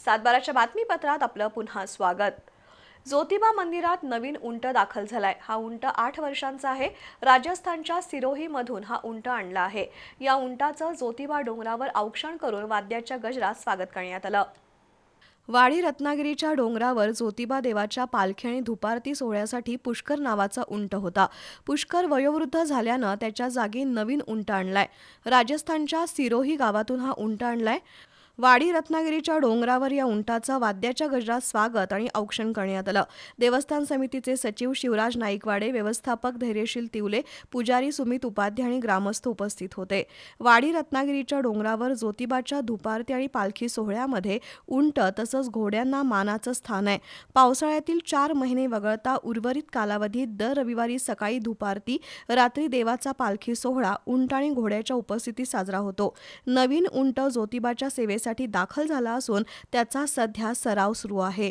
सातबाराच्या बातमीपत्रात आपलं पुन्हा स्वागत। ज्योतिबा मंदिरात नवीन उंट दाखल झालाय। हा उंट 8 वर्षांचा आहे। राजस्थानच्या सिरोही मधून हा उंट आणला आहे। या उंटाचं ज्योतिबा डोंगरावर औक्षण करून वाद्याच्या गजरात स्वागत करण्यात आलं। वाडी रत्नागिरीच्या डोंगरावर ज्योतिबा देवाच्या पालखी आणि धुपारती सोहळ्यासाठी पुष्कर नावाचा उंट होता। पुष्कर वयोवृद्ध झाल्यानं त्याच्या जागी नवीन उंट आणलाय। राजस्थानच्या सिरोही गावातून हा उंट आणलाय। वाडी रत्नागिरीच्या डोंगरावर या उंटाचं वाद्याच्या गजरात स्वागत आणि औक्षण करण्यात आलं। देवस्थान समितीचे सचिव शिवराज नाईकवाडे, व्यवस्थापक धैर्यशील तिवले, पुजारी सुमित उपाध्याय आणि ग्रामस्थ उपस्थित होते। वाडी रत्नागिरीच्या डोंगरावर ज्योतिबाच्या धुपारती आणि पालखी सोहळ्यामध्ये उंट तसंच घोड्यांना मानाचं स्थान आहे। पावसाळ्यातील 4 महिने वगळता उर्वरित कालावधीत दर रविवारी सकाळी धुपारती, रात्री देवाचा पालखी सोहळा उंट आणि घोड्याच्या उपस्थितीत साजरा होतो। नवीन उंट ज्योतिबाच्या सेवेसाठी दाखल झाला असून त्याचा सध्या सराव सुरू आहे।